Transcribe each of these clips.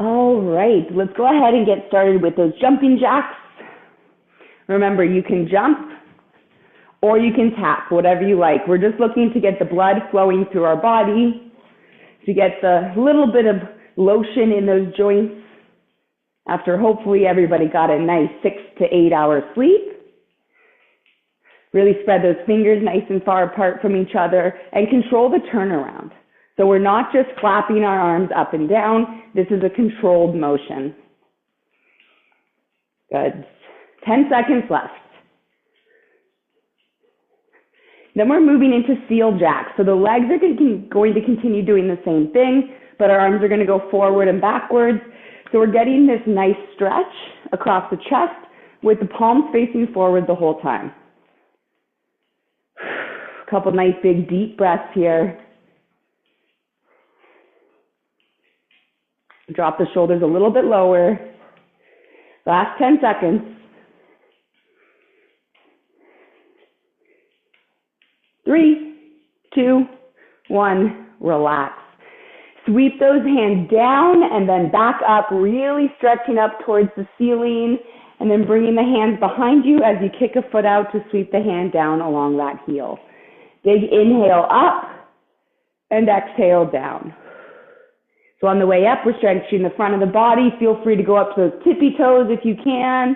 All right, let's go ahead and get started with those jumping jacks. Remember, you can jump or you can tap, whatever you like. We're just looking to get the blood flowing through our body, to get the little bit of lotion in those joints after hopefully everybody got a nice 6 to 8 hour sleep. Really spread those fingers nice and far apart from each other and control the turnaround. So we're not just flapping our arms up and down. This is a controlled motion. Good. 10 seconds left. Then we're moving into seal jacks. So the legs are going to continue doing the same thing, but our arms are going to go forward and backwards. So we're getting this nice stretch across the chest with the palms facing forward the whole time. A couple nice big deep breaths here. Drop the shoulders a little bit lower. Last 10 seconds. 3, 2, 1, relax. Sweep those hands down and then back up, really stretching up towards the ceiling, and then bringing the hands behind you as you kick a foot out to sweep the hand down along that heel. Big inhale up and exhale down. So on the way up, we're stretching the front of the body. Feel free to go up to those tippy toes if you can.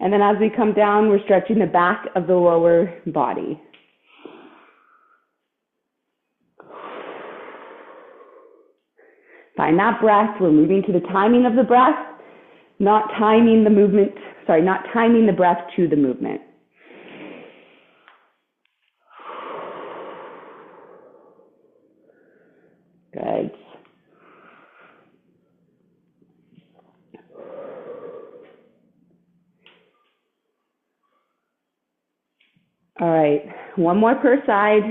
And then as we come down, we're stretching the back of the lower body. Find that breath. We're moving to the timing of the breath, not timing the breath to the movement. Good. All right, one more per side.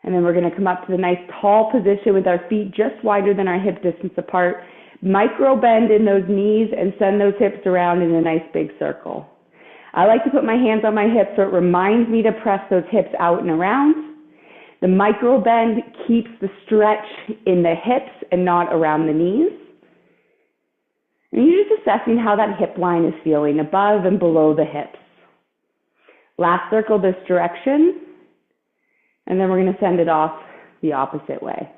And then we're going to come up to the nice tall position with our feet just wider than our hip distance apart. Micro bend in those knees and send those hips around in a nice big circle. I like to put my hands on my hips so it reminds me to press those hips out and around. The micro bend keeps the stretch in the hips and not around the knees. And you're just assessing how that hip line is feeling above and below the hips. Last circle this direction, and then we're going to send it off the opposite way.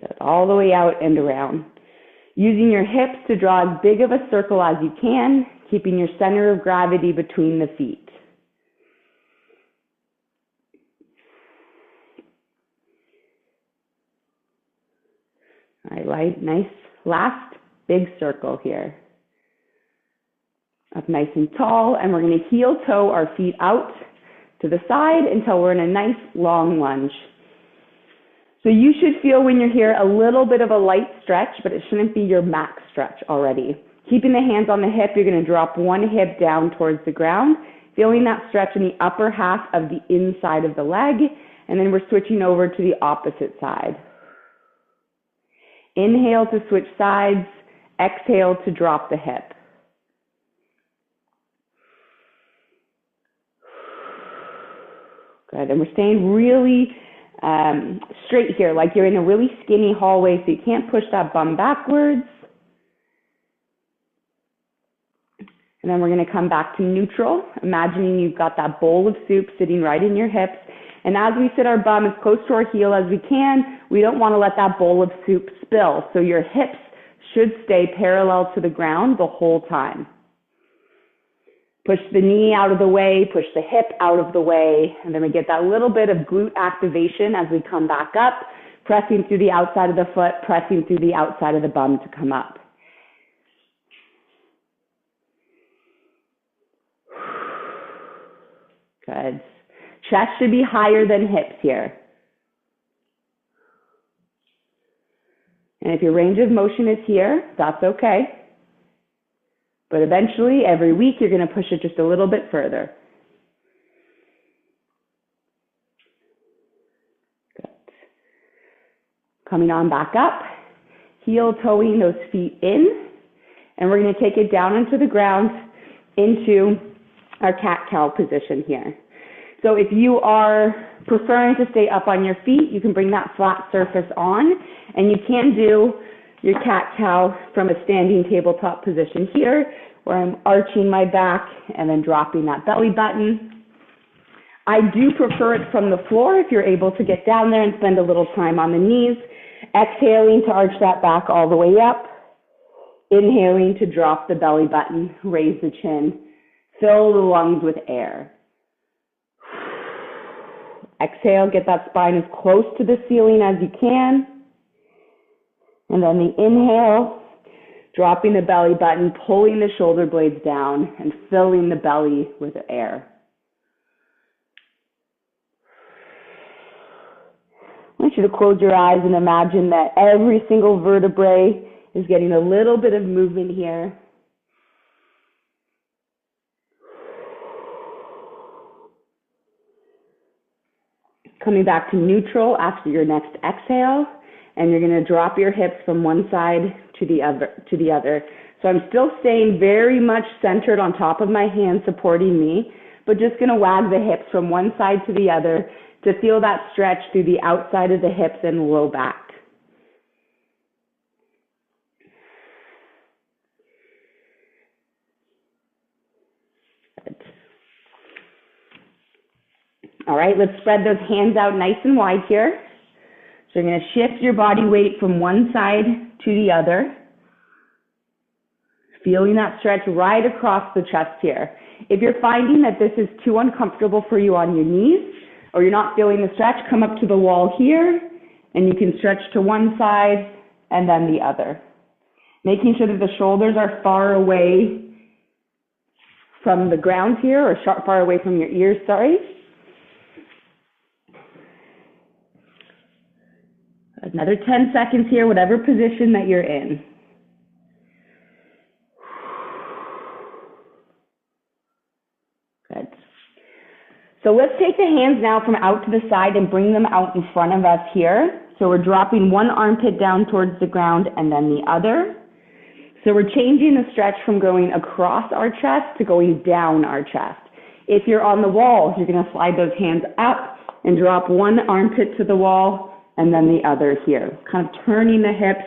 Get it all the way out and around. Using your hips to draw as big of a circle as you can, keeping your center of gravity between the feet. All right, nice. Last big circle here. Up nice and tall, and we're going to heel toe our feet out to the side until we're in a nice long lunge. So you should feel when you're here a little bit of a light stretch, but it shouldn't be your max stretch already. Keeping the hands on the hip, you're going to drop one hip down towards the ground, feeling that stretch in the upper half of the inside of the leg, and then we're switching over to the opposite side. Inhale to switch sides, exhale to drop the hip. Good, and we're staying really straight here, like you're in a really skinny hallway, so you can't push that bum backwards. And then we're going to come back to neutral, imagining you've got that bowl of soup sitting right in your hips. And as we sit our bum as close to our heel as we can, we don't want to let that bowl of soup spill. So your hips should stay parallel to the ground the whole time. Push the knee out of the way, push the hip out of the way, and then we get that little bit of glute activation as we come back up, pressing through the outside of the foot, pressing through the outside of the bum to come up. Good. Chest should be higher than hips here. And if your range of motion is here, that's okay. But eventually, every week, you're going to push it just a little bit further. Good. Coming on back up, heel toeing those feet in, and we're going to take it down into the ground into our cat-cow position here. So if you are preferring to stay up on your feet, you can bring that flat surface on, and you can do your cat-cow from a standing tabletop position here, where I'm arching my back and then dropping that belly button. I do prefer it from the floor if you're able to get down there and spend a little time on the knees. Exhaling to arch that back all the way up. Inhaling to drop the belly button, raise the chin, fill the lungs with air. Exhale, get that spine as close to the ceiling as you can. And then the inhale, dropping the belly button, pulling the shoulder blades down, and filling the belly with air. I want you to close your eyes and imagine that every single vertebrae is getting a little bit of movement here. Coming back to neutral after your next exhale, and you're going to drop your hips from one side to the other. So I'm still staying very much centered on top of my hands supporting me, but just going to wag the hips from one side to the other to feel that stretch through the outside of the hips and low back. Good. All right, let's spread those hands out nice and wide here. So you're going to shift your body weight from one side to the other, feeling that stretch right across the chest here. If you're finding that this is too uncomfortable for you on your knees, or you're not feeling the stretch, come up to the wall here, and you can stretch to one side and then the other. Making sure that the shoulders are far away from the ground here, or far away from your ears, sorry. Another 10 seconds here, whatever position that you're in. Good. So let's take the hands now from out to the side and bring them out in front of us here. So we're dropping one armpit down towards the ground and then the other. So we're changing the stretch from going across our chest to going down our chest. If you're on the wall, you're going to slide those hands up and drop one armpit to the wall and then the other here. Kind of turning the hips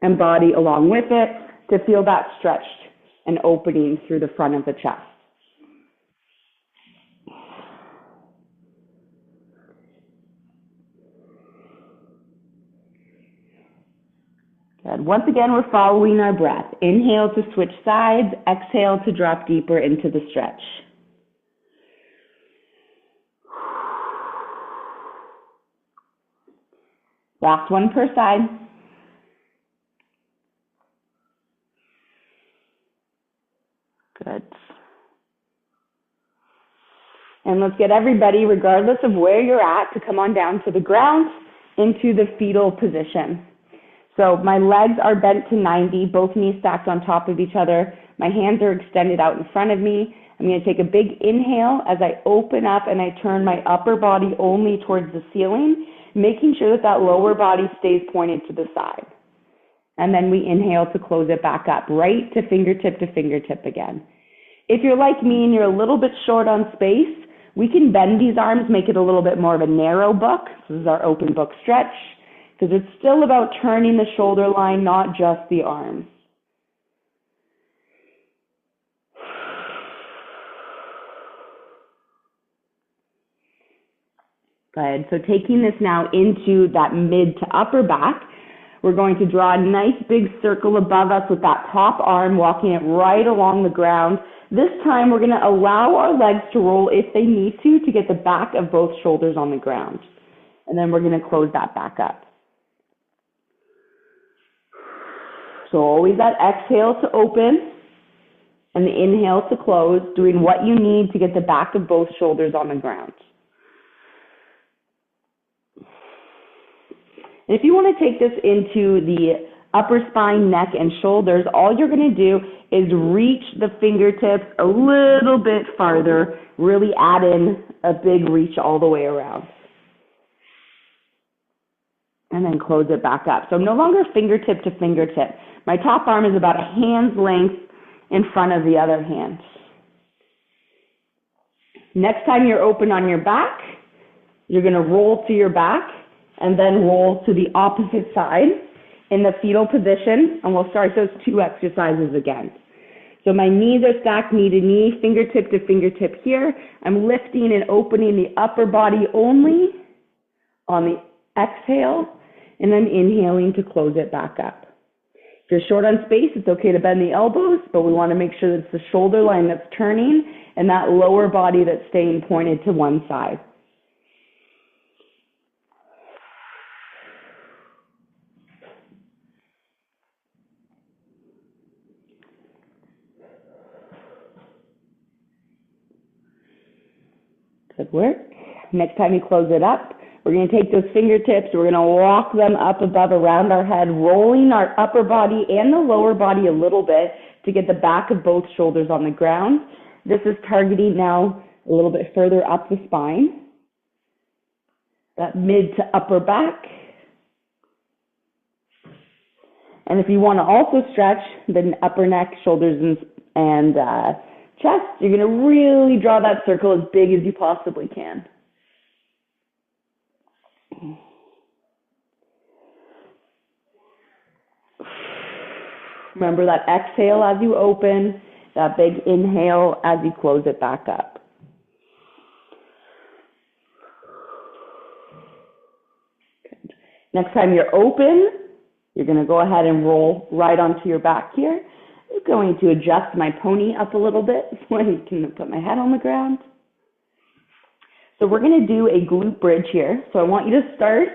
and body along with it to feel that stretch and opening through the front of the chest. Good. Once again, we're following our breath. Inhale to switch sides, exhale to drop deeper into the stretch. Last one per side. Good. And let's get everybody, regardless of where you're at, to come on down to the ground into the fetal position. So my legs are bent to 90, both knees stacked on top of each other. My hands are extended out in front of me. I'm going to take a big inhale as I open up and I turn my upper body only towards the ceiling, making sure that that lower body stays pointed to the side. And then we inhale to close it back up, right to fingertip again. If you're like me and you're a little bit short on space, we can bend these arms, make it a little bit more of a narrow book. This is our open book stretch, because it's still about turning the shoulder line, not just the arms. Good. So taking this now into that mid to upper back, we're going to draw a nice big circle above us with that top arm, walking it right along the ground. This time we're going to allow our legs to roll if they need to get the back of both shoulders on the ground. And then we're going to close that back up. So always that exhale to open and the inhale to close, doing what you need to get the back of both shoulders on the ground. And if you want to take this into the upper spine, neck, and shoulders, all you're going to do is reach the fingertips a little bit farther, really add in a big reach all the way around. And then close it back up. So no longer fingertip to fingertip. My top arm is about a hand's length in front of the other hand. Next time you're open on your back, you're going to roll to your back and then roll to the opposite side in the fetal position, and we'll start those 2 exercises again. So my knees are stacked knee to knee, fingertip to fingertip here. I'm lifting and opening the upper body only on the exhale, and then inhaling to close it back up. If you're short on space, it's okay to bend the elbows, but we want to make sure that it's the shoulder line that's turning and that lower body that's staying pointed to one side. Good work. Next time you close it up, we're going to take those fingertips, we're going to walk them up above around our head, rolling our upper body and the lower body a little bit to get the back of both shoulders on the ground. This is targeting now a little bit further up the spine, that mid to upper back. And if you want to also stretch the upper neck, shoulders, and chest, you're going to really draw that circle as big as you possibly can. Remember that exhale as you open, that big inhale as you close it back up. Good. Next time you're open, you're going to go ahead and roll right onto your back here. I'm going to adjust my pony up a little bit so I can put my head on the ground. So we're going to do a glute bridge here. So I want you to start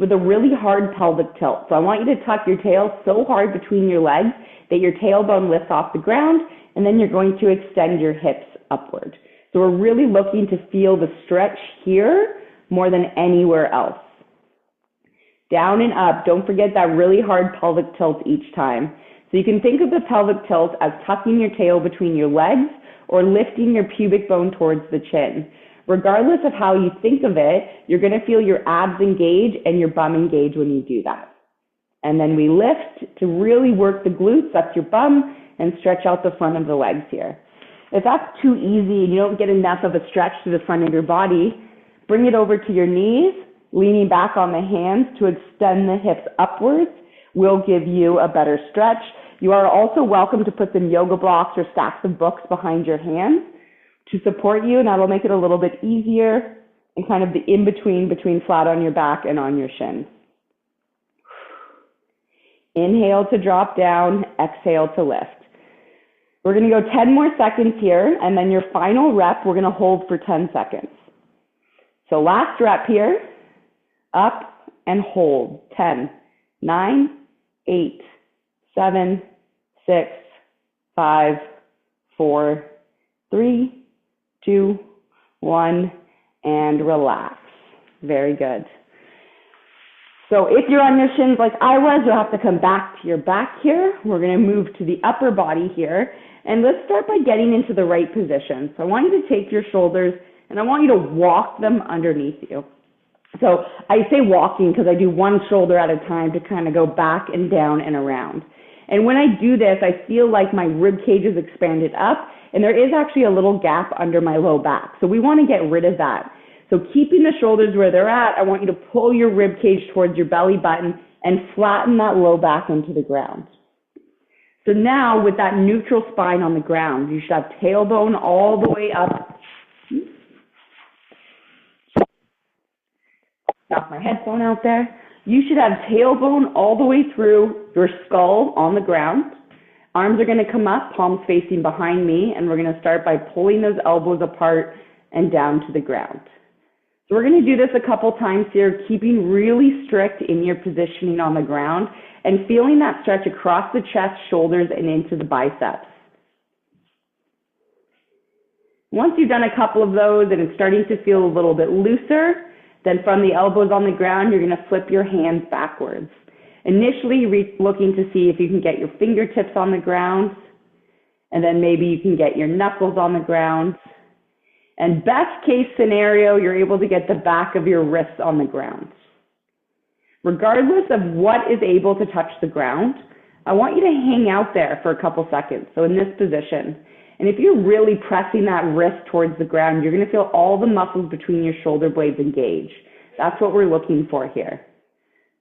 with a really hard pelvic tilt. So I want you to tuck your tail so hard between your legs that your tailbone lifts off the ground, and then you're going to extend your hips upward. So we're really looking to feel the stretch here more than anywhere else. Down and up. Don't forget that really hard pelvic tilt each time. So you can think of the pelvic tilt as tucking your tail between your legs or lifting your pubic bone towards the chin. Regardless of how you think of it, you're going to feel your abs engage and your bum engage when you do that. And then we lift to really work the glutes, that's your bum, and stretch out the front of the legs here. If that's too easy and you don't get enough of a stretch to the front of your body, bring it over to your knees, leaning back on the hands to extend the hips upwards will give you a better stretch. You are also welcome to put some yoga blocks or stacks of books behind your hands to support you, and that'll make it a little bit easier and kind of the in-between between flat on your back and on your shins. Inhale to drop down, exhale to lift. We're going to go 10 more seconds here, and then your final rep, we're going to hold for 10 seconds. So last rep here, up and hold. 10, 9, 8, 7, 6, 5, 4, 3, 2, 1, and relax. Very good. So if you're on your shins like I was, you'll have to come back to your back here. We're going to move to the upper body here. And let's start by getting into the right position. So I want you to take your shoulders and I want you to walk them underneath you. So I say walking because I do one shoulder at a time to kind of go back and down and around. And when I do this, I feel like my rib cage is expanded up and there is actually a little gap under my low back. So we want to get rid of that. So keeping the shoulders where they're at, I want you to pull your rib cage towards your belly button and flatten that low back into the ground. So now with that neutral spine on the ground, you should have tailbone all the way up. Knock my headphone out there. You should have tailbone all the way through your skull on the ground. Arms are going to come up, palms facing behind me, and we're going to start by pulling those elbows apart and down to the ground. So we're going to do this a couple times here, keeping really strict in your positioning on the ground and feeling that stretch across the chest, shoulders, and into the biceps. Once you've done a couple of those and it's starting to feel a little bit looser, then from the elbows on the ground, you're going to flip your hands backwards. Initially, looking to see if you can get your fingertips on the ground, and then maybe you can get your knuckles on the ground. And best case scenario, you're able to get the back of your wrists on the ground. Regardless of what is able to touch the ground, I want you to hang out there for a couple seconds, so in this position. And if you're really pressing that wrist towards the ground, you're going to feel all the muscles between your shoulder blades engage. That's what we're looking for here.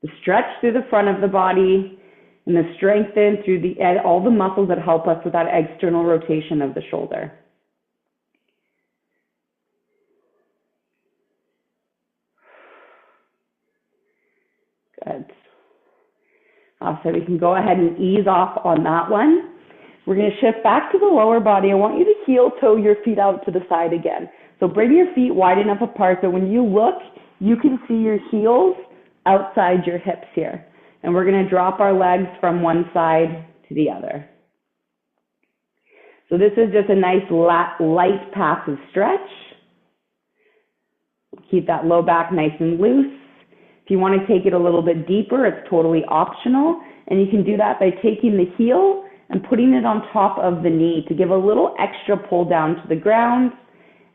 The stretch through the front of the body and the strengthen through all the muscles that help us with that external rotation of the shoulder. Good. So we can go ahead and ease off on that one. We're going to shift back to the lower body. I want you to heel toe your feet out to the side again. So bring your feet wide enough apart that when you look, you can see your heels outside your hips here. And we're going to drop our legs from one side to the other. So this is just a nice light passive stretch. Keep that low back nice and loose. If you want to take it a little bit deeper, it's totally optional. And you can do that by taking the heel and putting it on top of the knee to give a little extra pull down to the ground,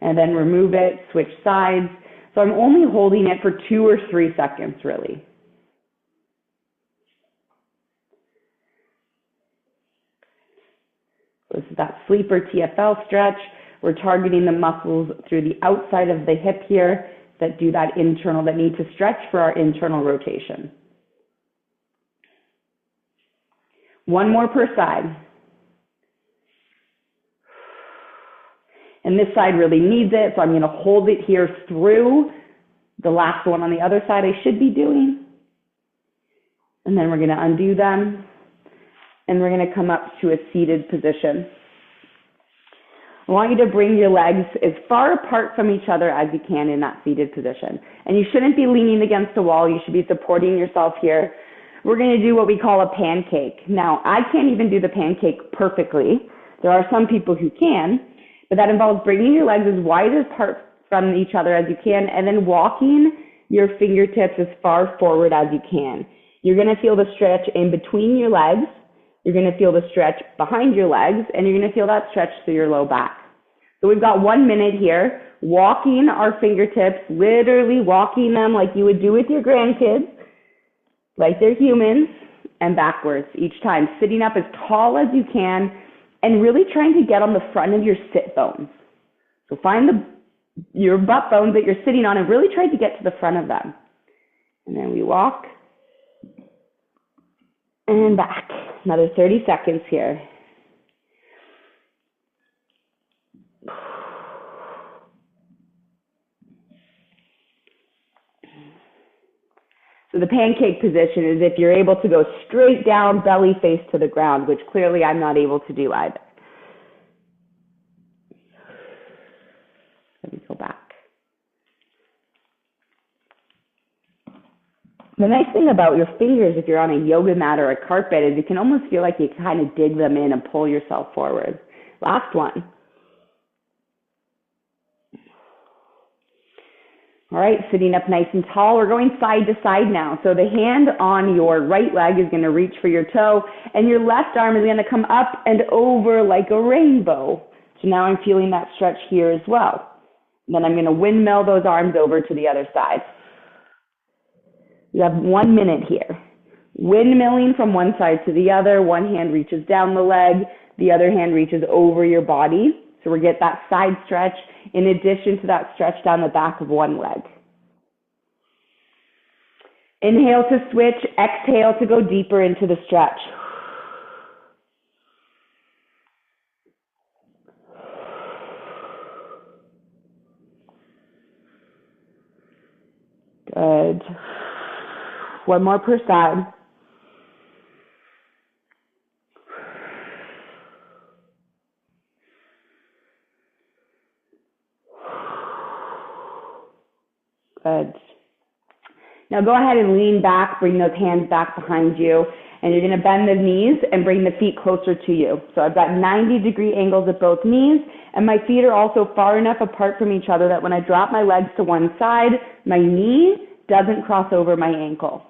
and then remove it, switch sides. So I'm only holding it for 2 or 3 seconds, really. This is that sleeper TFL stretch. We're targeting the muscles through the outside of the hip here that do that internal, that need to stretch for our internal rotation. One more per side. And this side really needs it, so I'm going to hold it here through the last one on the other side I should be doing. And then we're going to undo them, and we're going to come up to a seated position. I want you to bring your legs as far apart from each other as you can in that seated position. And you shouldn't be leaning against a wall. You should be supporting yourself here. We're going to do what we call a pancake. Now, I can't even do the pancake perfectly. There are some people who can, but that involves bringing your legs as wide apart from each other as you can, and then walking your fingertips as far forward as you can. You're going to feel the stretch in between your legs. You're going to feel the stretch behind your legs, and you're going to feel that stretch through your low back. So we've got 1 minute here, walking our fingertips, literally walking them like you would do with your grandkids, like they're humans, and backwards each time, sitting up as tall as you can, and really trying to get on the front of your sit bones. So find your butt bones that you're sitting on and really try to get to the front of them. And then we walk and back. Another 30 seconds here. So the pancake position is if you're able to go straight down, belly face to the ground, which clearly I'm not able to do either. Let me go back. The nice thing about your fingers, if you're on a yoga mat or a carpet, is you can almost feel like you kind of dig them in and pull yourself forward. Last one. All right, sitting up nice and tall. We're going side to side now. So the hand on your right leg is going to reach for your toe, and your left arm is going to come up and over like a rainbow. So now I'm feeling that stretch here as well. And then I'm going to windmill those arms over to the other side. You have 1 minute here. Windmilling from one side to the other. One hand reaches down the leg. The other hand reaches over your body. So we get that side stretch in addition to that stretch down the back of one leg. Inhale to switch. Exhale to go deeper into the stretch. Good. One more per side. Good. Now go ahead and lean back, bring those hands back behind you, and you're going to bend the knees and bring the feet closer to you. So I've got 90-degree angles at both knees, and my feet are also far enough apart from each other that when I drop my legs to one side, my knee doesn't cross over my ankle.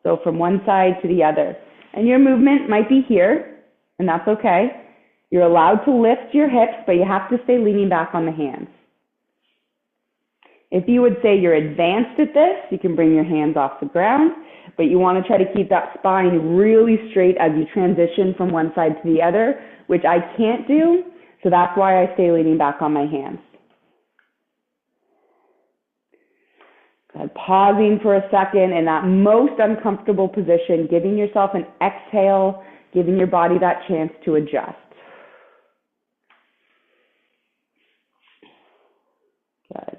So from one side to the other. And your movement might be here, and that's okay. You're allowed to lift your hips, but you have to stay leaning back on the hands. If you would say you're advanced at this, you can bring your hands off the ground, but you want to try to keep that spine really straight as you transition from one side to the other, which I can't do. So that's why I stay leaning back on my hands. Good. Pausing for a second in that most uncomfortable position, giving yourself an exhale, giving your body that chance to adjust. Good.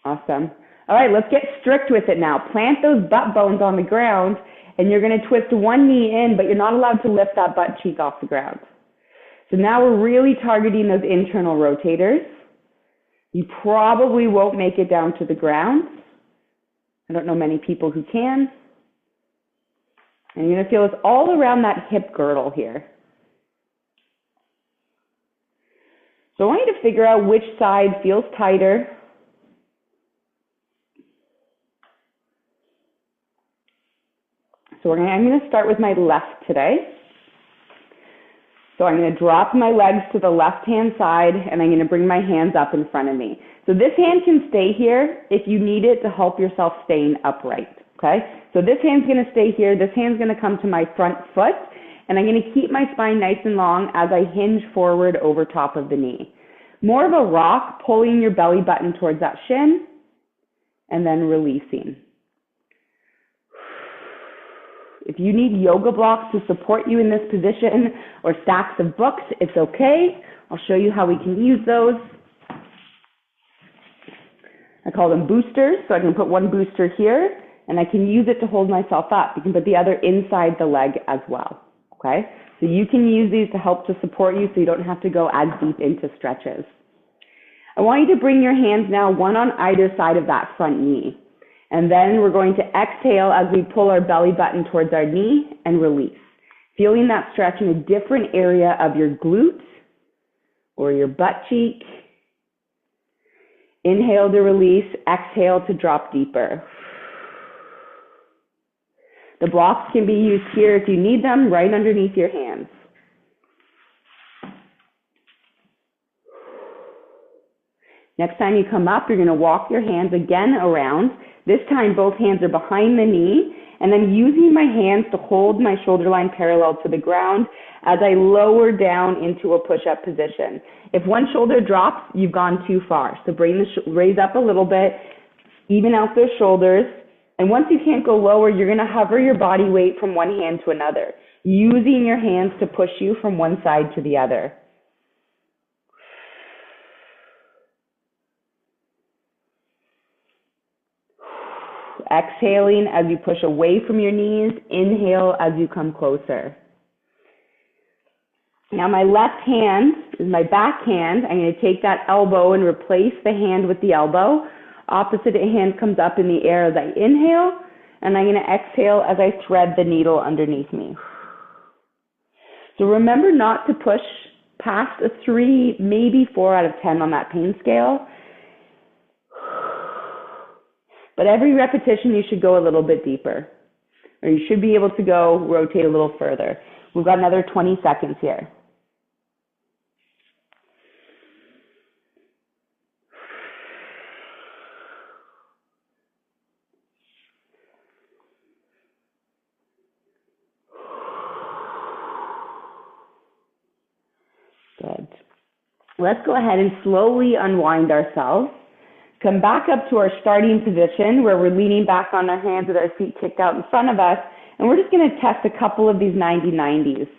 Awesome. All right, let's get strict with it now. Plant those butt bones on the ground, and you're going to twist one knee in, but you're not allowed to lift that butt cheek off the ground. So now we're really targeting those internal rotators. You probably won't make it down to the ground. I don't know many people who can. And you're going to feel this all around that hip girdle here. So I want you to figure out which side feels tighter. So I'm going to start with my left today. So I'm going to drop my legs to the left-hand side, and I'm going to bring my hands up in front of me. So this hand can stay here if you need it to help yourself staying upright, okay? So this hand's going to stay here. This hand's going to come to my front foot, and I'm going to keep my spine nice and long as I hinge forward over top of the knee. More of a rock, pulling your belly button towards that shin, and then releasing. If you need yoga blocks to support you in this position or stacks of books, it's okay. I'll show you how we can use those. I call them boosters, so I can put one booster here, and I can use it to hold myself up. You can put the other inside the leg as well, okay? So you can use these to help to support you so you don't have to go as deep into stretches. I want you to bring your hands now one on either side of that front knee. And then we're going to exhale as we pull our belly button towards our knee and release. Feeling that stretch in a different area of your glute or your butt cheek. Inhale to release, exhale to drop deeper. The blocks can be used here if you need them, right underneath your hands. Next time you come up, you're going to walk your hands again around. This time, both hands are behind the knee, and I'm using my hands to hold my shoulder line parallel to the ground as I lower down into a push-up position. If one shoulder drops, you've gone too far. So bring the raise up a little bit, even out those shoulders, and once you can't go lower, you're going to hover your body weight from one hand to another, using your hands to push you from one side to the other. Exhaling as you push away from your knees. Inhale as you come closer. Now my left hand is my back hand. I'm going to take that elbow and replace the hand with the elbow. Opposite hand comes up in the air as I inhale, and I'm going to exhale as I thread the needle underneath me. So remember not to push past a 3, maybe 4 out of 10 on that pain scale. But every repetition, you should go a little bit deeper, or you should be able to go rotate a little further. We've got another 20 seconds here. Good. Let's go ahead and slowly unwind ourselves. Come back up to our starting position where we're leaning back on our hands with our feet kicked out in front of us, and we're just going to test a couple of these 90-90s.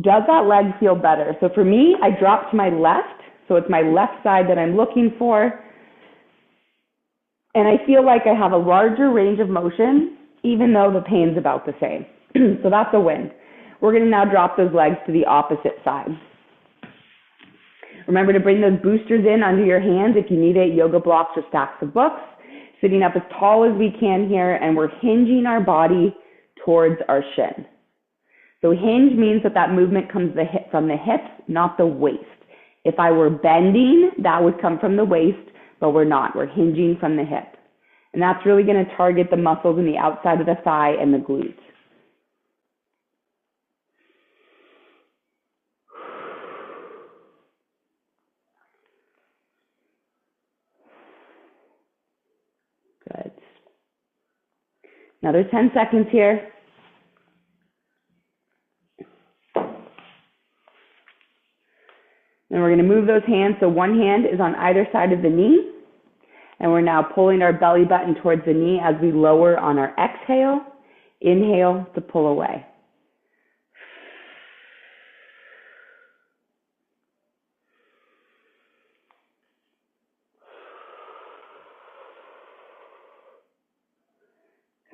Does that leg feel better? So for me, I drop to my left, so it's my left side that I'm looking for, and I feel like I have a larger range of motion, even though the pain's about the same. So that's a win. We're going to now drop those legs to the opposite side. Remember to bring those boosters in under your hands if you need it, yoga blocks or stacks of books. Sitting up as tall as we can here, and we're hinging our body towards our shin. So hinge means that movement comes from the hips, not the waist. If I were bending, that would come from the waist, but we're not. We're hinging from the hip. And that's really going to target the muscles in the outside of the thigh and the glute. Good. Another 10 seconds here. we're going to move those hands so one hand is on either side of the knee. And we're now pulling our belly button towards the knee as we lower on our exhale. Inhale to pull away.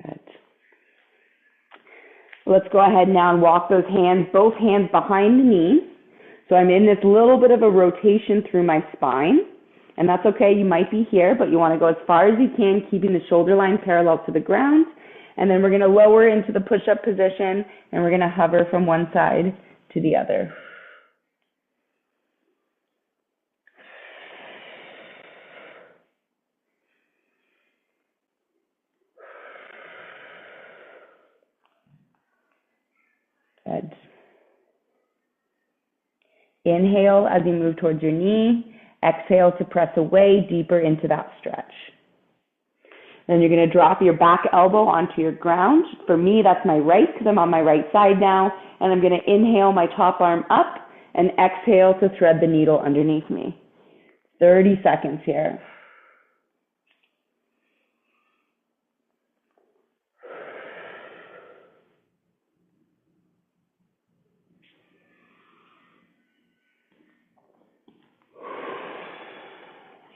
Good. Let's go ahead now and walk those hands, both hands behind the knee. So I'm in this little bit of a rotation through my spine. And that's okay, you might be here, but you want to go as far as you can, keeping the shoulder line parallel to the ground. And then we're going to lower into the push-up position, and we're going to hover from one side to the other. Good. Inhale as you move towards your knee. Exhale to press away deeper into that stretch. Then you're going to drop your back elbow onto your ground. For me, that's my right because I'm on my right side now. And I'm going to inhale my top arm up and exhale to thread the needle underneath me. 30 seconds here.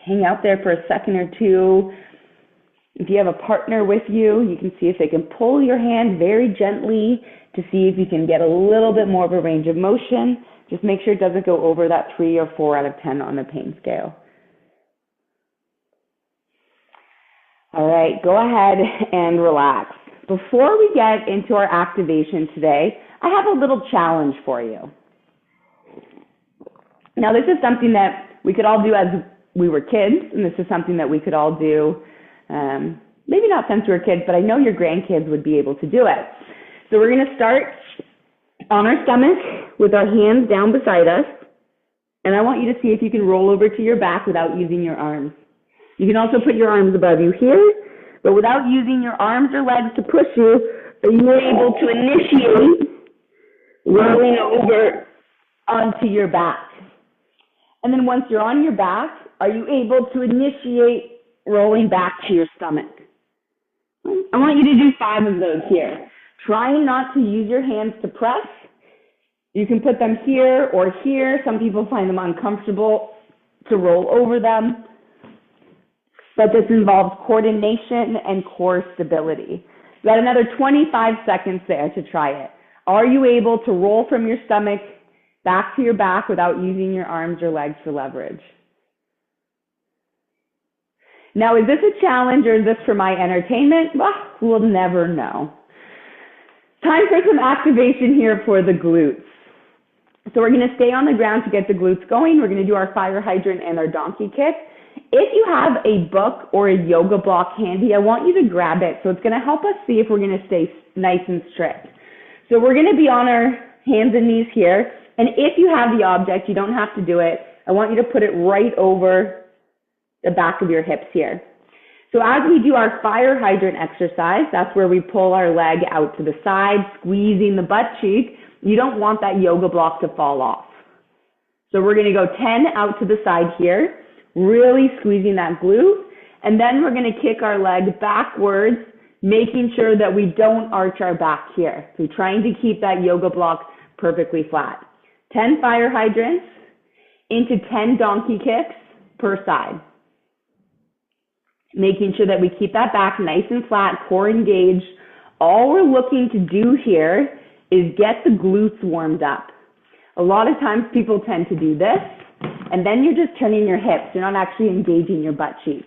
Hang out there for a second or two. If you have a partner with you, you can see if they can pull your hand very gently to see if you can get a little bit more of a range of motion. Just make sure it doesn't go over that 3 or 4 out of 10 on the pain scale. All right, go ahead and relax. Before we get into our activation today, I have a little challenge for you. Now, this is something that we could all do as we were kids, and this is something that we could all do, maybe not since we were kids, but I know your grandkids would be able to do it. So we're going to start on our stomach with our hands down beside us, and I want you to see if you can roll over to your back without using your arms. You can also put your arms above you here, but without using your arms or legs to push you, you're able to initiate rolling over onto your back. And then once you're on your back, are you able to initiate rolling back to your stomach? I want you to do 5 of those here. Trying not to use your hands to press. You can put them here or here. Some people find them uncomfortable to roll over them. But this involves coordination and core stability. You got another 25 seconds there to try it. Are you able to roll from your stomach back to your back without using your arms or legs for leverage? Now, is this a challenge or is this for my entertainment? Well, we'll never know. Time for some activation here for the glutes. So we're going to stay on the ground to get the glutes going. We're going to do our fire hydrant and our donkey kick. If you have a book or a yoga block handy, I want you to grab it. So it's going to help us see if we're going to stay nice and strict. So we're going to be on our hands and knees here. And if you have the object, you don't have to do it. I want you to put it right over the back of your hips here. So as we do our fire hydrant exercise, that's where we pull our leg out to the side, squeezing the butt cheek. You don't want that yoga block to fall off. So we're going to go 10 out to the side here, really squeezing that glute. And then we're going to kick our leg backwards, making sure that we don't arch our back here. So trying to keep that yoga block perfectly flat. 10 fire hydrants into 10 donkey kicks per side. Making sure that we keep that back nice and flat, core engaged. All we're looking to do here is get the glutes warmed up. A lot of times people tend to do this, and then you're just turning your hips. You're not actually engaging your butt cheeks.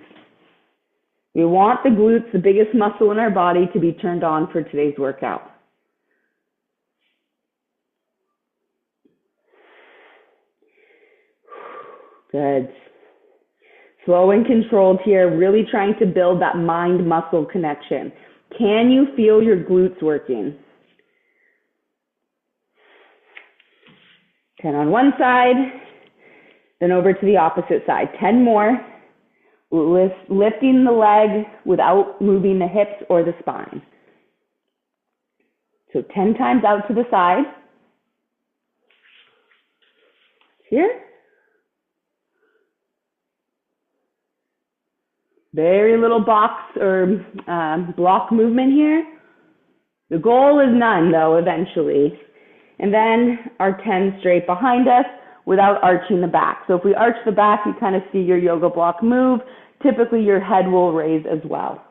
We want the glutes, the biggest muscle in our body, to be turned on for today's workout. Good. Slow and controlled here, really trying to build that mind-muscle connection. Can you feel your glutes working? 10 on one side, then over to the opposite side. 10 more, lifting the leg without moving the hips or the spine. So 10 times out to the side. Here. Very little box or block movement here. The goal is none, though, eventually. And then our 10 straight behind us without arching the back. So if we arch the back, you kind of see your yoga block move. Typically, your head will raise as well.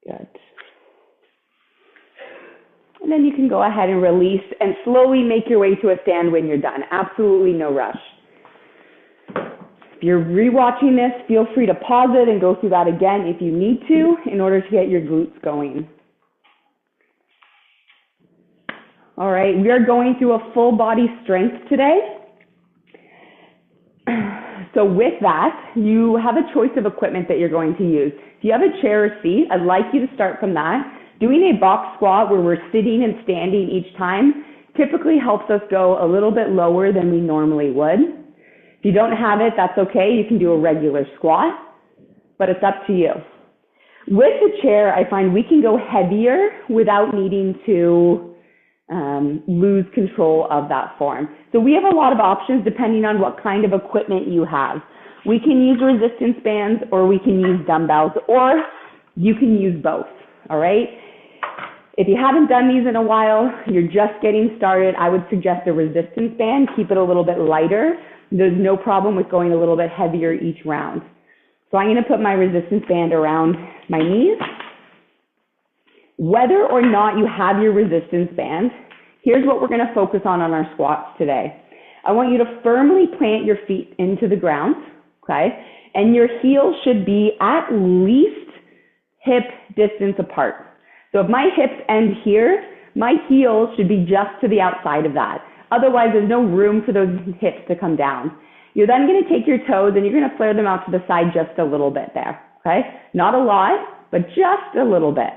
Good. And then you can go ahead and release and slowly make your way to a stand when you're done. Absolutely no rush. If you're rewatching this, feel free to pause it and go through that again if you need to in order to get your glutes going. All right, we are going through a full body strength today. So with that, you have a choice of equipment that you're going to use. If you have a chair or seat, I'd like you to start from that. Doing a box squat where we're sitting and standing each time typically helps us go a little bit lower than we normally would. If you don't have it, that's okay. You can do a regular squat, but it's up to you. With the chair, I find we can go heavier without needing to lose control of that form. So we have a lot of options depending on what kind of equipment you have. We can use resistance bands, or we can use dumbbells, or you can use both, all right? If you haven't done these in a while, you're just getting started, I would suggest a resistance band. Keep it a little bit lighter. There's no problem with going a little bit heavier each round. So I'm going to put my resistance band around my knees. Whether or not you have your resistance band, here's what we're going to focus on our squats today. I want you to firmly plant your feet into the ground, okay? And your heels should be at least hip distance apart. So if my hips end here, my heels should be just to the outside of that. Otherwise, there's no room for those hips to come down. You're then going to take your toes and you're going to flare them out to the side just a little bit there, okay? Not a lot, but just a little bit.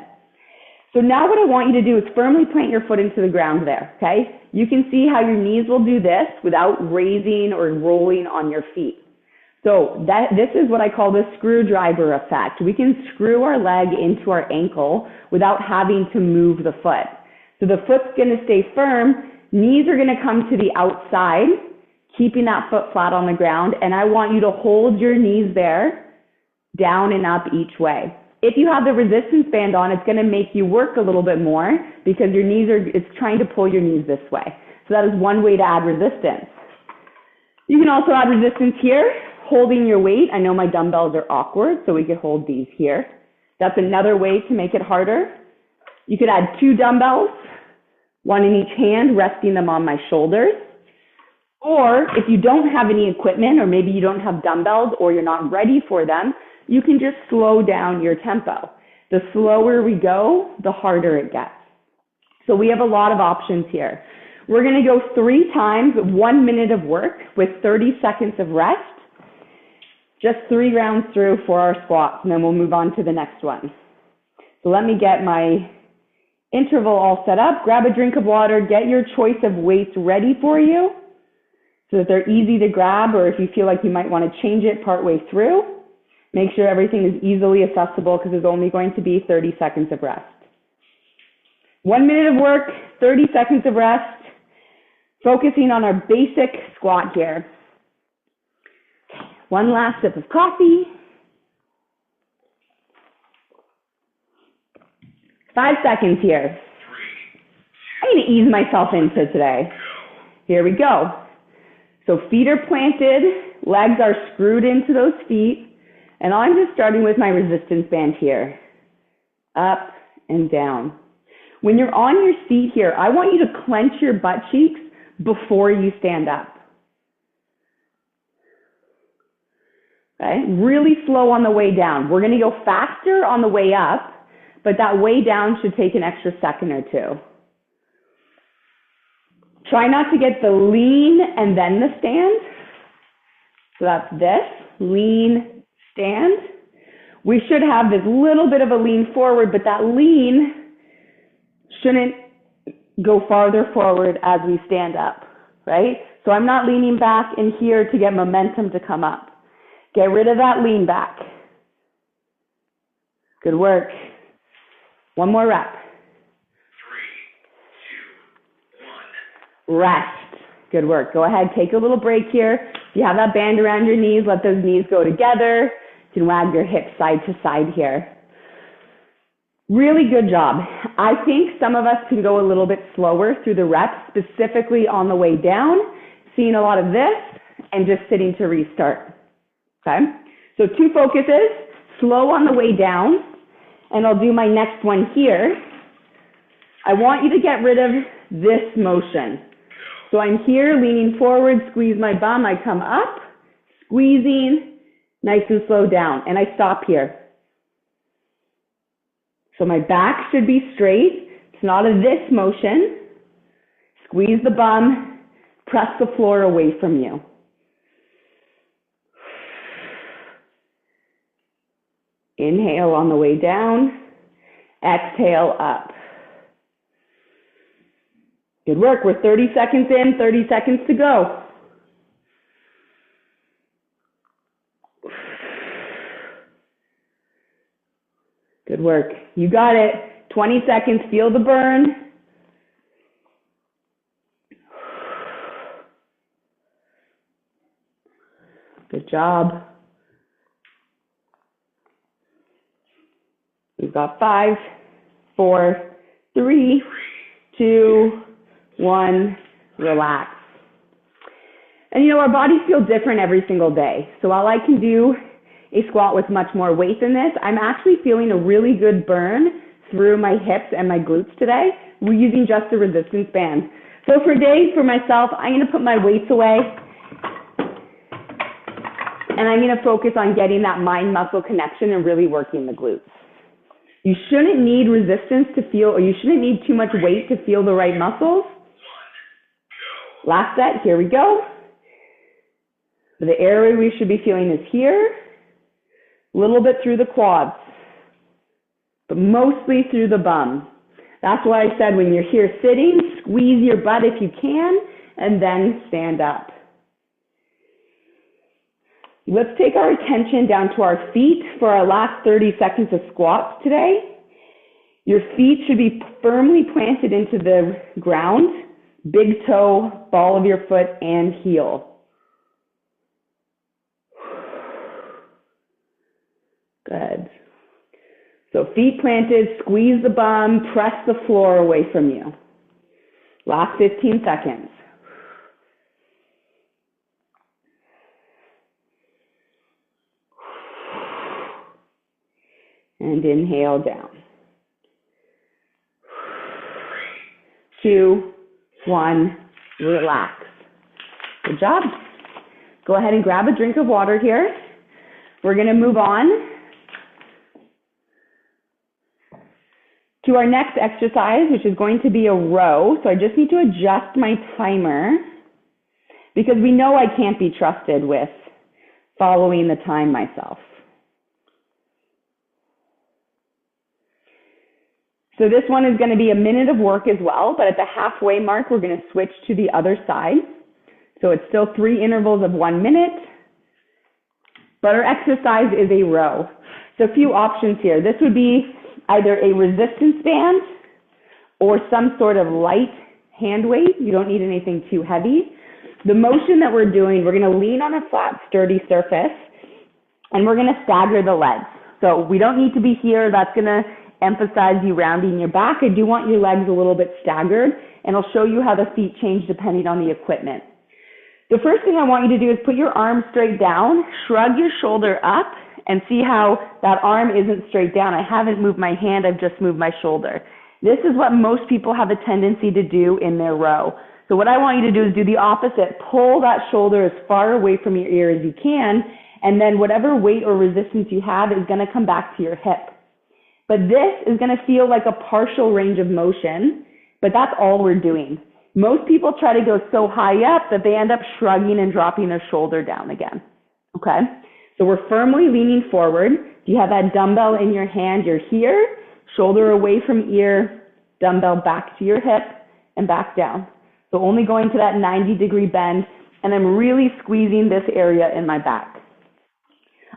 So now what I want you to do is firmly plant your foot into the ground there, okay? You can see how your knees will do this without raising or rolling on your feet. So this is what I call the screwdriver effect. We can screw our leg into our ankle without having to move the foot. So the foot's going to stay firm, knees are going to come to the outside, keeping that foot flat on the ground, and I want you to hold your knees there, down and up each way. If you have the resistance band on, it's going to make you work a little bit more because your knees it's trying to pull your knees this way. So that is one way to add resistance. You can also add resistance here, holding your weight. I know my dumbbells are awkward, so we could hold these here. That's another way to make it harder. You could add 2 dumbbells, one in each hand, resting them on my shoulders. Or if you don't have any equipment, or maybe you don't have dumbbells, or you're not ready for them, you can just slow down your tempo. The slower we go, the harder it gets. So we have a lot of options here. We're going to go 3 times, 1 minute of work with 30 seconds of rest. Just 3 rounds through for our squats, and then we'll move on to the next one. So let me get my interval all set up. Grab a drink of water, get your choice of weights ready for you so that they're easy to grab, or if you feel like you might want to change it partway through. Make sure everything is easily accessible because there's only going to be 30 seconds of rest. 1 minute of work, 30 seconds of rest, focusing on our basic squat here. One last sip of coffee. 5 seconds here. I'm going to ease myself into today. Here we go. So feet are planted, legs are screwed into those feet. And I'm just starting with my resistance band here, up and down. When you're on your seat here, I want you to clench your butt cheeks before you stand up. Okay, really slow on the way down. We're going to go faster on the way up, but that way down should take an extra second or 2. Try not to get the lean and then the stand. So that's this, lean, stand. We should have this little bit of a lean forward, but that lean shouldn't go farther forward as we stand up, right? So I'm not leaning back in here to get momentum to come up. Get rid of that lean back. Good work. One more rep. 3, 2, 1. Rest. Good work. Go ahead, take a little break here. If you have that band around your knees, let those knees go together. You can wag your hips side to side here. Really good job. I think some of us can go a little bit slower through the reps, specifically on the way down, seeing a lot of this and just sitting to restart. Okay? So 2 focuses, slow on the way down, and I'll do my next one here. I want you to get rid of this motion. So I'm here leaning forward, squeeze my bum, I come up, squeezing, nice and slow down, and I stop here. So my back should be straight. It's not a this motion. Squeeze the bum, press the floor away from you. Inhale on the way down, exhale up. Good work. We're 30 seconds in, 30 seconds to go. Good work. You got it. 20 seconds. Feel the burn. Good job. We've got 5, 4, 3, 2, 1. Relax. And you know, our bodies feel different every single day. So while I can do a squat with much more weight than this, I'm actually feeling a really good burn through my hips and my glutes today. We're using just a resistance band. So for today, for myself, I'm going to put my weights away and I'm going to focus on getting that mind-muscle connection and really working the glutes. You shouldn't need resistance to feel, or you shouldn't need too much weight to feel the right muscles. Last set, here we go. The area we should be feeling is here. A little bit through the quads, but mostly through the bum. That's why I said when you're here sitting, squeeze your butt if you can, and then stand up. Let's take our attention down to our feet for our last 30 seconds of squats today. Your feet should be firmly planted into the ground, big toe, ball of your foot, and heel. Good. So feet planted, squeeze the bum, press the floor away from you. Last 15 seconds. And inhale down. 2, 1, relax. Good job. Go ahead and grab a drink of water here. We're going to move on to our next exercise, which is going to be a row. So I just need to adjust my timer because we know I can't be trusted with following the time myself. So this one is going to be a minute of work as well, but at the halfway mark, we're going to switch to the other side. So it's still 3 intervals of 1 minute, but our exercise is a row. So a few options here. This would be either a resistance band or some sort of light hand weight. You don't need anything too heavy. The motion that we're doing, we're going to lean on a flat, sturdy surface, and we're going to stagger the legs. So we don't need to be here. That's going to emphasize you rounding your back. I do want your legs a little bit staggered, and I'll show you how the feet change depending on the equipment. The first thing I want you to do is put your arm straight down, shrug your shoulder up, and see how that arm isn't straight down. I haven't moved my hand, I've just moved my shoulder. This is what most people have a tendency to do in their row. So what I want you to do is do the opposite. Pull that shoulder as far away from your ear as you can, and then whatever weight or resistance you have is going to come back to your hip. But this is going to feel like a partial range of motion, but that's all we're doing. Most people try to go so high up that they end up shrugging and dropping their shoulder down again. Okay? So we're firmly leaning forward. If you have that dumbbell in your hand, you're here, shoulder away from ear, dumbbell back to your hip, and back down. So only going to that 90-degree bend, and I'm really squeezing this area in my back.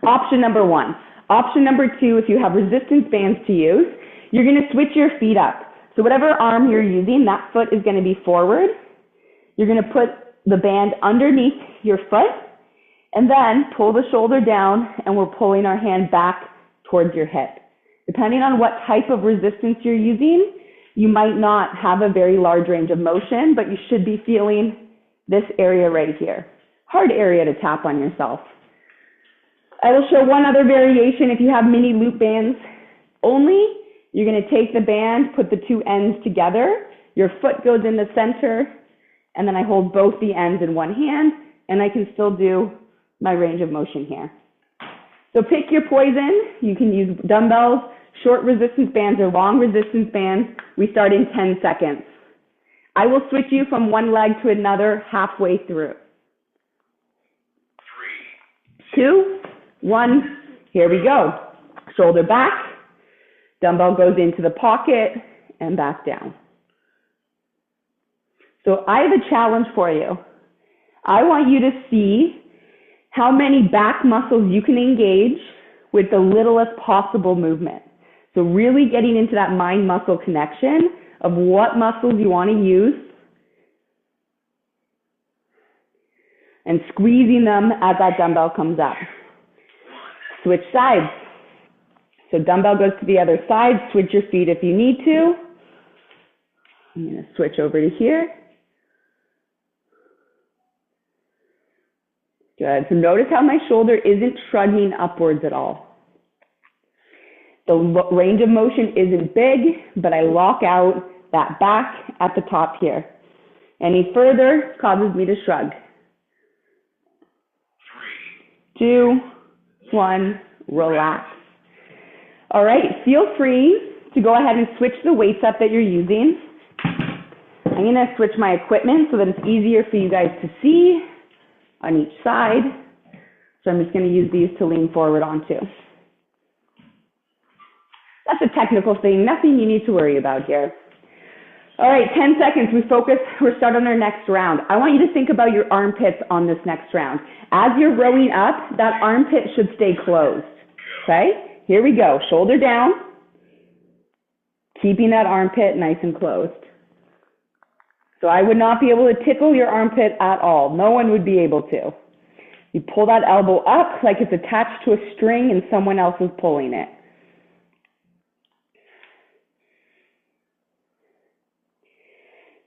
Option number 1. Option number 2, if you have resistance bands to use, you're going to switch your feet up. So whatever arm you're using, that foot is going to be forward. You're going to put the band underneath your foot and then pull the shoulder down, and we're pulling our hand back towards your hip. Depending on what type of resistance you're using, you might not have a very large range of motion, but you should be feeling this area right here. Hard area to tap on yourself. I will show one other variation. If you have mini loop bands only, you're going to take the band, put the two ends together, your foot goes in the center, and then I hold both the ends in one hand, and I can still do my range of motion here. So pick your poison. You can use dumbbells, short resistance bands, or long resistance bands. We start in 10 seconds. I will switch you from one leg to another halfway through. 3, 2, 1, here we go. Shoulder back, dumbbell goes into the pocket and back down. So I have a challenge for you. I want you to see how many back muscles you can engage with the littlest possible movement. So really getting into that mind-muscle connection of what muscles you want to use and squeezing them as that dumbbell comes up. Switch sides. So dumbbell goes to the other side. Switch your feet if you need to. I'm going to switch over to here. Good. So notice how my shoulder isn't shrugging upwards at all. The range of motion isn't big, but I lock out that back at the top here. Any further causes me to shrug. 3, 2, 1, relax. All right, feel free to go ahead and switch the weights up that you're using. I'm going to switch my equipment so that it's easier for you guys to see on each side. So I'm just going to use these to lean forward onto. That's a technical thing, nothing you need to worry about here. All right, 10 seconds, we focus, we're starting on our next round. I want you to think about your armpits on this next round. As you're rowing up, that armpit should stay closed, okay? Here we go, shoulder down, keeping that armpit nice and closed. So I would not be able to tickle your armpit at all. No one would be able to. You pull that elbow up like it's attached to a string and someone else is pulling it.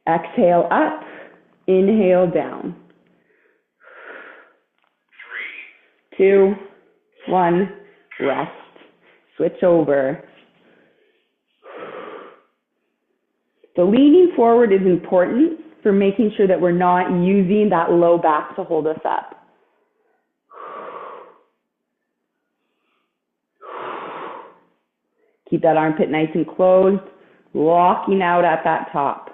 Exhale up, inhale down. 3, 2, 1, rest. Switch over. The leaning forward is important for making sure that we're not using that low back to hold us up. Keep that armpit nice and closed, locking out at that top.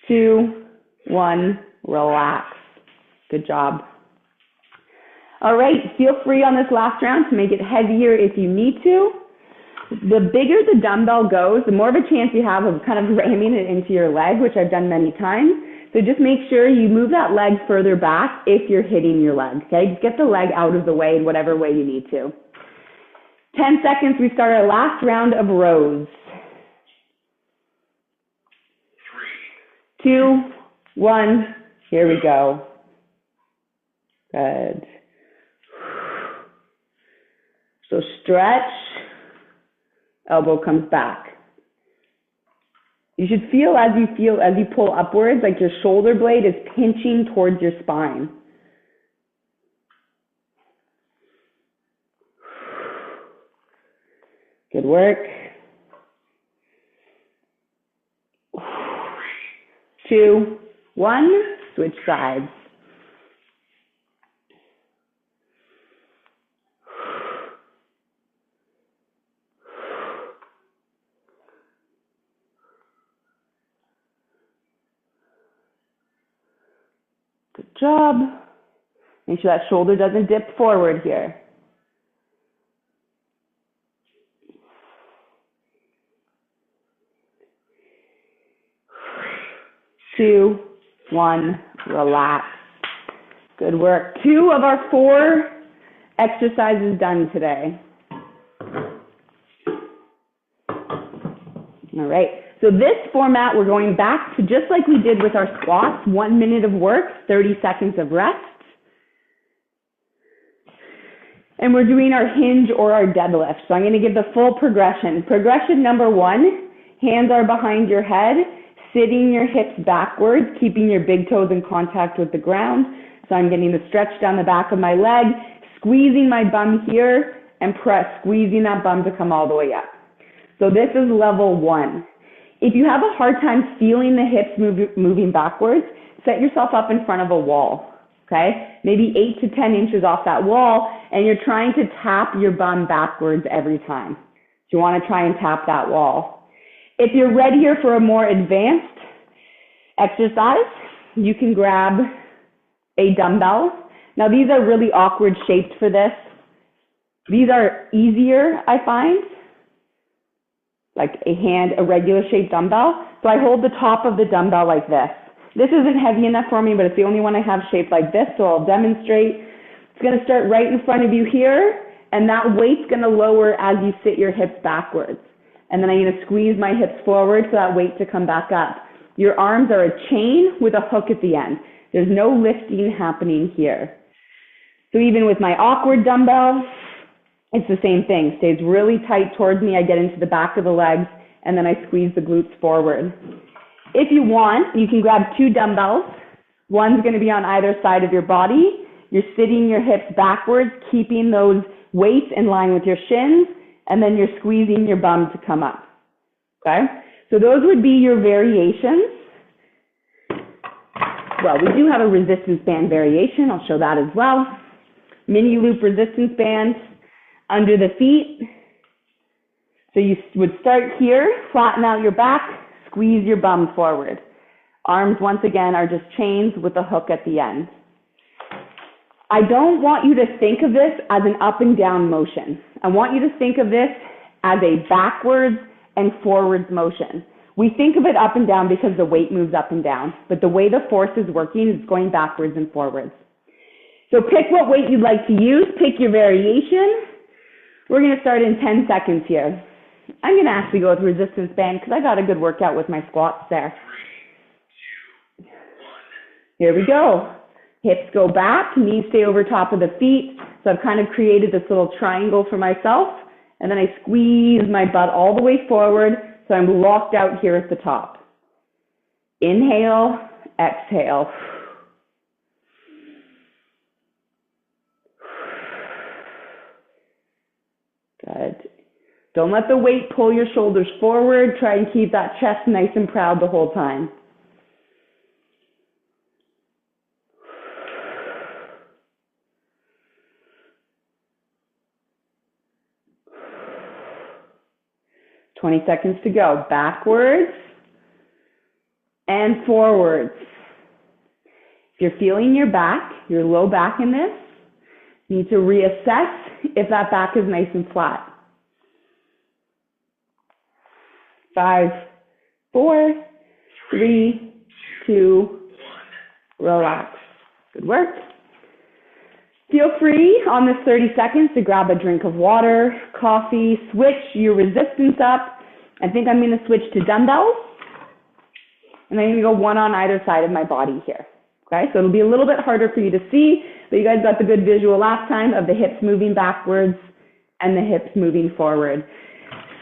3, 2, 1, relax. Good job. All right, feel free on this last round to make it heavier if you need to. The bigger the dumbbell goes, the more of a chance you have of kind of ramming it into your leg, which I've done many times. So just make sure you move that leg further back if you're hitting your leg, okay? Just get the leg out of the way in whatever way you need to. 10 seconds, we start our last round of rows. 3, 2, 1, here we go. Good. So stretch, elbow comes back. You should feel as you pull upwards, like your shoulder blade is pinching towards your spine. Good work. 2, 1, switch sides. Good job. Make sure that shoulder doesn't dip forward here. 2, 1, relax. Good work. 2 of our 4 exercises done today. All right. So this format, we're going back to just like we did with our squats, 1 minute of work, 30 seconds of rest. And we're doing our hinge or our deadlift. So I'm going to give the full progression. Progression number 1, hands are behind your head, sitting your hips backwards, keeping your big toes in contact with the ground. So I'm getting the stretch down the back of my leg, squeezing my bum here, and squeezing that bum to come all the way up. So this is level 1. If you have a hard time feeling the hips moving backwards, set yourself up in front of a wall. Okay, maybe 8 to 10 inches off that wall, and you're trying to tap your bum backwards every time. So you want to try and tap that wall. If you're readier for a more advanced exercise, you can grab a dumbbell. Now these are really awkward shaped for this. These are easier, I find, like a regular shaped dumbbell. So I hold the top of the dumbbell like this. This isn't heavy enough for me, but it's the only one I have shaped like this, so I'll demonstrate. It's going to start right in front of you here, and that weight's going to lower as you sit your hips backwards. And then I'm going to squeeze my hips forward for that weight to come back up. Your arms are a chain with a hook at the end. There's no lifting happening here. So even with my awkward dumbbell, it's the same thing. Stays really tight towards me. I get into the back of the legs, and then I squeeze the glutes forward. If you want, you can grab 2 dumbbells. One's going to be on either side of your body. You're sitting your hips backwards, keeping those weights in line with your shins, and then you're squeezing your bum to come up. Okay? So those would be your variations. Well, we do have a resistance band variation. I'll show that as well. Mini loop resistance band under the feet. So you would start here, flatten out your back, squeeze your bum forward. Arms, once again, are just chains with a hook at the end. I don't want you to think of this as an up and down motion. I want you to think of this as a backwards and forwards motion. We think of it up and down because the weight moves up and down, but the way the force is working is going backwards and forwards. So pick what weight you'd like to use, pick your variation. We're going to start in 10 seconds here. I'm going to actually go with resistance band because I got a good workout with my squats there. 3, 2, 1. Here we go. Hips go back, knees stay over top of the feet. So I've kind of created this little triangle for myself. And then I squeeze my butt all the way forward so I'm locked out here at the top. Inhale, exhale. Good. Don't let the weight pull your shoulders forward. Try and keep that chest nice and proud the whole time. "20 seconds to go. Backwards and forwards. If you're feeling your back, your low back in this, you need to reassess if that back is nice and flat. 5, 4, 3, 2, relax. Good work. Feel free on this 30 seconds to grab a drink of water, coffee, switch your resistance up. I think I'm going to switch to dumbbells. And I'm going to go one on either side of my body here. Okay, so it'll be a little bit harder for you to see, but you guys got the good visual last time of the hips moving backwards and the hips moving forward.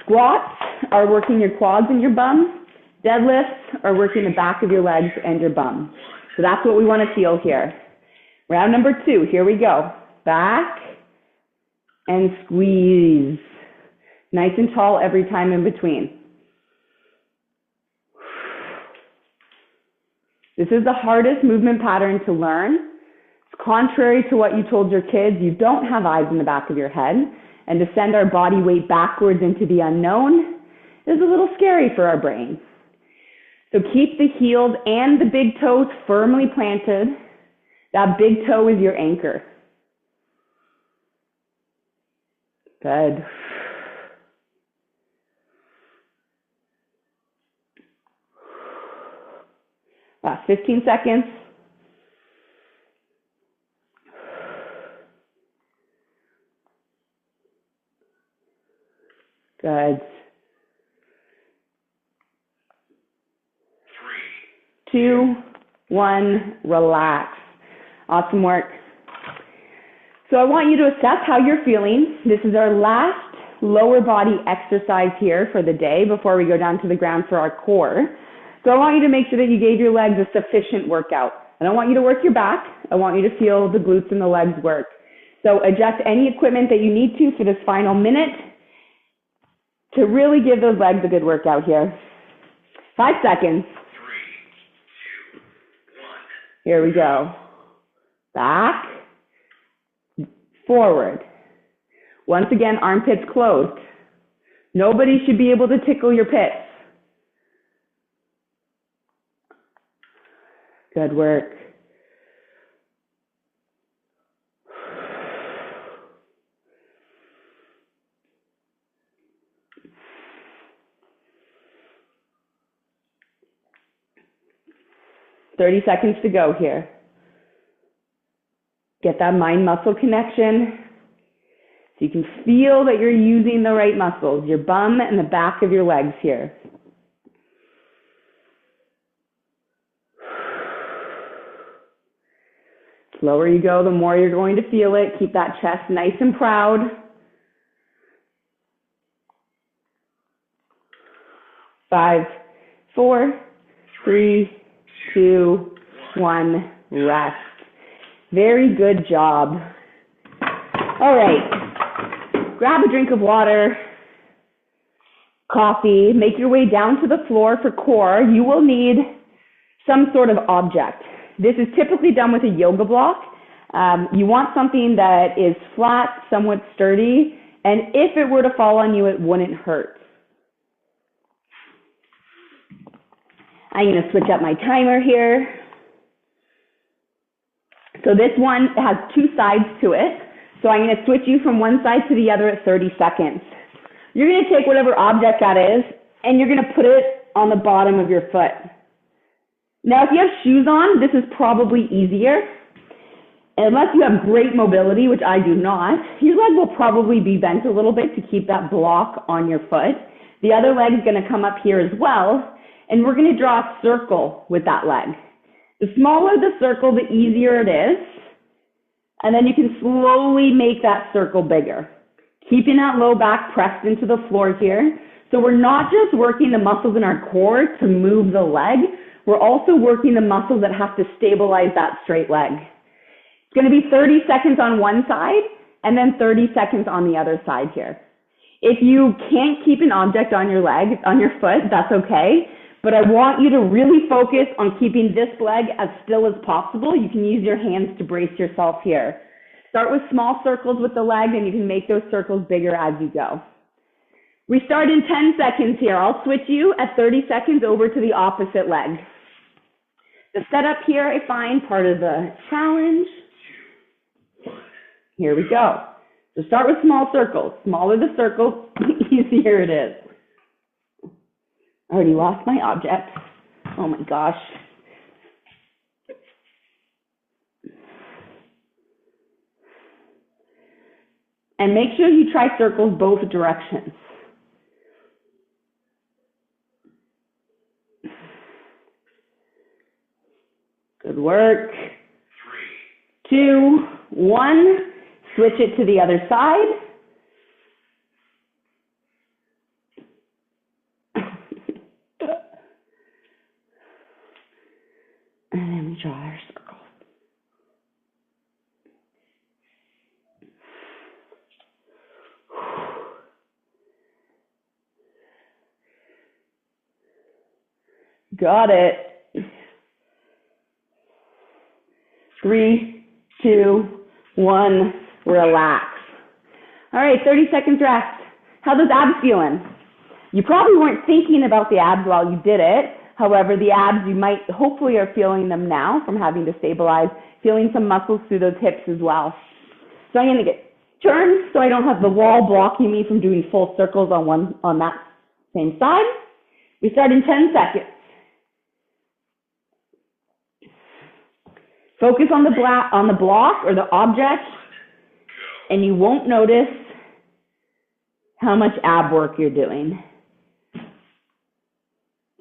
Squats are working your quads and your bum. Deadlifts are working the back of your legs and your bum. So that's what we want to feel here. Round number 2, here we go. Back and squeeze. Nice and tall every time in between. This is the hardest movement pattern to learn. It's contrary to what you told your kids. You don't have eyes in the back of your head. And to send our body weight backwards into the unknown is a little scary for our brain. So keep the heels and the big toes firmly planted. That big toe is your anchor. Good. Last 15 seconds. Good. 3, 2, 1, relax. Awesome work. So I want you to assess how you're feeling. This is our last lower body exercise here for the day before we go down to the ground for our core. So I want you to make sure that you gave your legs a sufficient workout. I don't want you to work your back. I want you to feel the glutes and the legs work. So adjust any equipment that you need to for this final minute to really give those legs a good workout here. 5 seconds. 3, 2, 1. Here we go. Back, forward. Once again, armpits closed. Nobody should be able to tickle your pits. Good work. "30 seconds to go here. Get that mind-muscle connection so you can feel that you're using the right muscles, your bum and the back of your legs here. The slower you go, the more you're going to feel it. Keep that chest nice and proud. 5, 4, 3, 2, 1, rest. Very good job. All right, grab a drink of water, coffee, make your way down to the floor for core. You will need some sort of object. This is typically done with a yoga block. You want something that is flat, somewhat sturdy, and if it were to fall on you, it wouldn't hurt. I'm going to switch up my timer here. So this one has 2 sides to it. So I'm going to switch you from one side to the other at 30 seconds. You're going to take whatever object that is, and you're going to put it on the bottom of your foot. Now, if you have shoes on, this is probably easier. Unless you have great mobility, which I do not, your leg will probably be bent a little bit to keep that block on your foot. The other leg is going to come up here as well, and we're going to draw a circle with that leg. The smaller the circle, the easier it is. And then you can slowly make that circle bigger. Keeping that low back pressed into the floor here. So we're not just working the muscles in our core to move the leg, we're also working the muscles that have to stabilize that straight leg. It's going to be 30 seconds on one side and then 30 seconds on the other side here. If you can't keep an object on your leg, on your foot, that's okay. But I want you to really focus on keeping this leg as still as possible. You can use your hands to brace yourself here. Start with small circles with the leg, and you can make those circles bigger as you go. We start in 10 seconds here. I'll switch you at 30 seconds over to the opposite leg. The setup here, I find part of the challenge. Here we go. So start with small circles. Smaller the circle, the easier it is. I already lost my object. Oh my gosh. And make sure you try circles both directions. Good work. 3, 2, 1. Switch it to the other side. And then we draw our circle. Got it. 3, 2, 1, relax. All right, 30 seconds rest. How those abs feeling? You probably weren't thinking about the abs while you did it. However, the abs, you might hopefully are feeling them now from having to stabilize, feeling some muscles through those hips as well. So I'm going to get turned so I don't have the wall blocking me from doing full circles on that same side. We start in 10 seconds. Focus on the block or the object, and you won't notice how much ab work you're doing.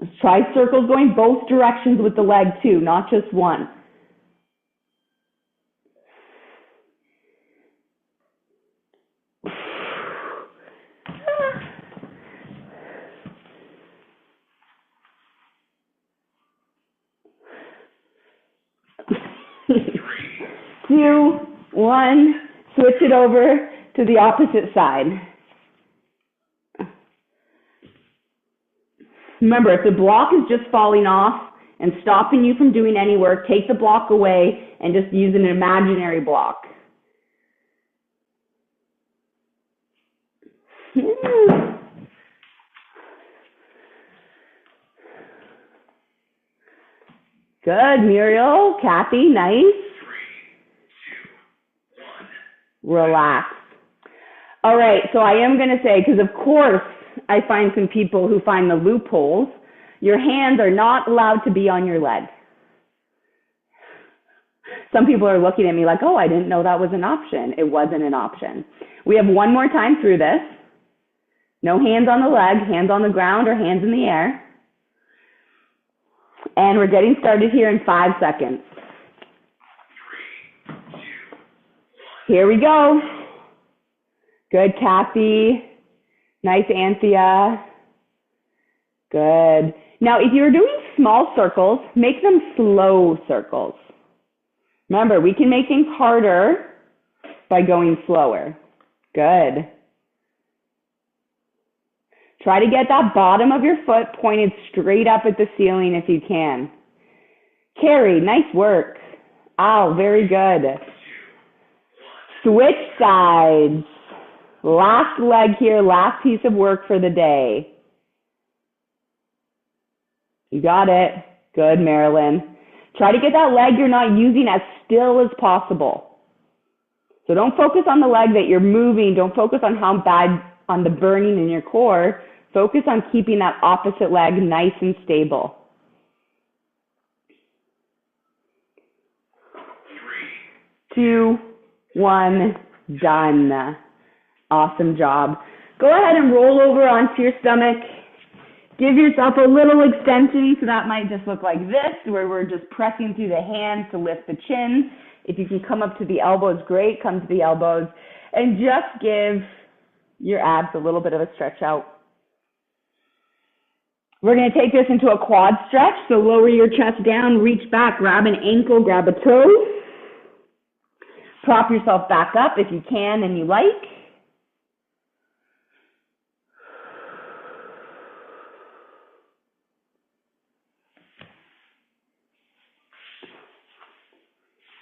Let's try circles going both directions with the leg too, not just one. Two, one, switch it over to the opposite side. Remember, if the block is just falling off and stopping you from doing any work, take the block away and just use an imaginary block. Good, Muriel. Kathy, nice. 3, 2, 1. Relax. All right, so I am going to say, because of course I find some people who find the loopholes, your hands are not allowed to be on your leg. Some people are looking at me like, oh, I didn't know that was an option. It wasn't an option. We have one more time through this. No hands on the leg, hands on the ground or hands in the air. And we're getting started here in 5 seconds. 3, 2, 1. Here we go. Good, Kathy. Nice, Anthea. Good. Now, if you're doing small circles, make them slow circles. Remember, we can make things harder by going slower. Good. Try to get that bottom of your foot pointed straight up at the ceiling if you can. Carrie, nice work. Ow, very good. Switch sides. Last leg here, last piece of work for the day. You got it. Good, Marilyn. Try to get that leg you're not using as still as possible. So don't focus on the leg that you're moving. Don't focus on how bad on the burning in your core. Focus on keeping that opposite leg nice and stable. 3, 2, 1, done. Awesome job. Go ahead and roll over onto your stomach. Give yourself a little extension, so that might just look like this, where we're just pressing through the hands to lift the chin. If you can come up to the elbows, great. Come to the elbows. And just give your abs a little bit of a stretch out. We're going to take this into a quad stretch, so lower your chest down, reach back, grab an ankle, grab a toe. Prop yourself back up if you can and you like.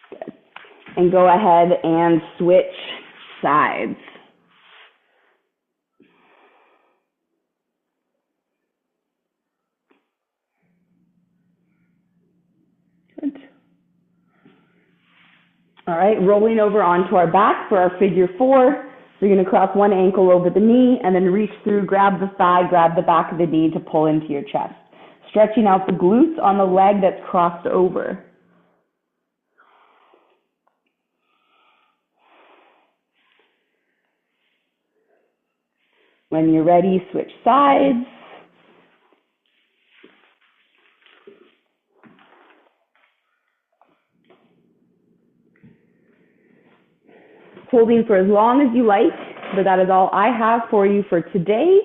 Good. And go ahead and switch sides. Good. All right, rolling over onto our back for our figure 4. So you're going to cross one ankle over the knee and then reach through, grab the thigh, grab the back of the knee to pull into your chest. Stretching out the glutes on the leg that's crossed over. When you're ready, switch sides. Holding for as long as you like, but that is all I have for you for today.